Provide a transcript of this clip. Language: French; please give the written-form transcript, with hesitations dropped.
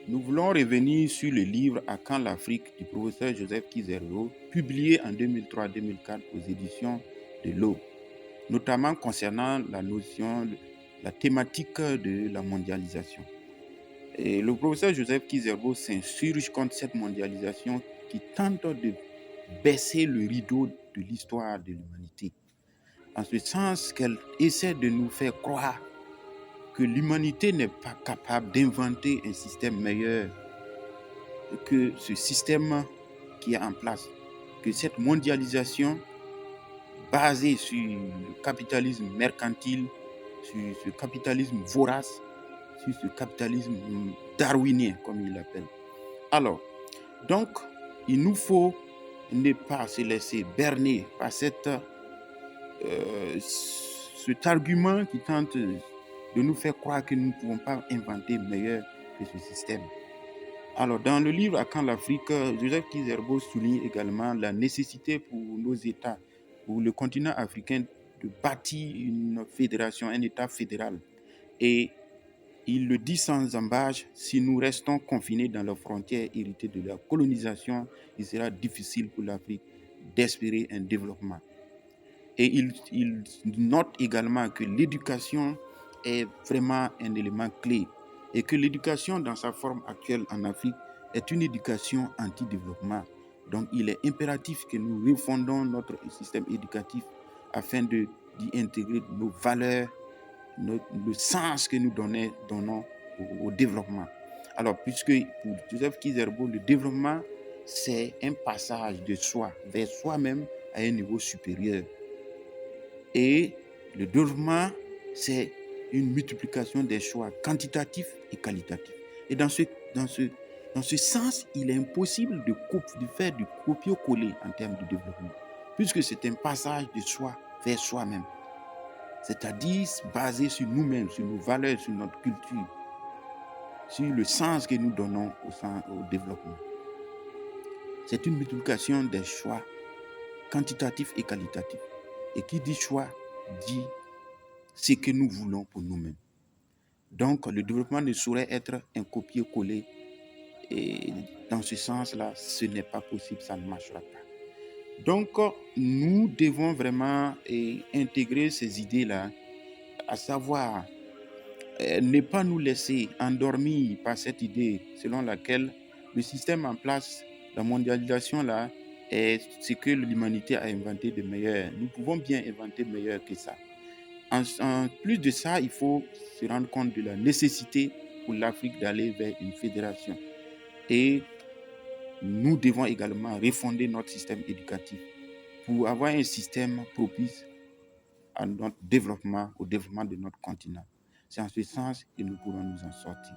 Nous voulons revenir sur le livre « À quand l'Afrique » du professeur Joseph Kizerbo, publié en 2003-2004 aux éditions de l'Aube, notamment concernant la thématique de la mondialisation. Et le professeur Joseph Kizerbo s'insurge contre cette mondialisation qui tente de baisser le rideau de l'histoire de l'humanité, en ce sens qu'elle essaie de nous faire croire que l'humanité n'est pas capable d'inventer un système meilleur que ce système qui est en place, que cette mondialisation basée sur le capitalisme mercantile, sur ce capitalisme vorace, sur ce capitalisme darwinien, comme il l'appelle. Alors, donc, il nous faut ne pas se laisser berner par cet argument qui tente de nous faire croire que nous ne pouvons pas inventer meilleur que ce système. Alors, dans le livre « À quand l'Afrique », Joseph Kizerbo souligne également la nécessité pour nos États, pour le continent africain, de bâtir une fédération, un État fédéral. Et il le dit sans embâche, si nous restons confinés dans leurs frontières héritées de la colonisation, il sera difficile pour l'Afrique d'espérer un développement. Et il note également que l'éducation est vraiment un élément clé et que l'éducation dans sa forme actuelle en Afrique est une éducation anti-développement. Donc il est impératif que nous refondons notre système éducatif afin d'y intégrer nos valeurs, le sens que nous donnons au développement. Alors, puisque pour Joseph Kizerbo, le développement, c'est un passage de soi vers soi-même à un niveau supérieur. Et le développement, c'est une multiplication des choix quantitatifs et qualitatifs. Et dans ce sens, il est impossible de faire du copier-coller en termes de développement, puisque c'est un passage de soi vers soi-même. C'est-à-dire basé sur nous-mêmes, sur nos valeurs, sur notre culture, sur le sens que nous donnons au développement. C'est une multiplication des choix quantitatifs et qualitatifs. Et qui dit choix, dit ce que nous voulons pour nous-mêmes. Donc, le développement ne saurait être un copier-coller. Et dans ce sens-là, ce n'est pas possible, ça ne marchera pas. Donc, nous devons vraiment intégrer ces idées-là, à savoir ne pas nous laisser endormir par cette idée selon laquelle le système en place, la mondialisation là, est ce que l'humanité a inventé de meilleur. Nous pouvons bien inventer meilleur que ça. En plus de ça, il faut se rendre compte de la nécessité pour l'Afrique d'aller vers une fédération. Et nous devons également refonder notre système éducatif pour avoir un système propice à notre développement, au développement de notre continent. C'est en ce sens que nous pourrons nous en sortir.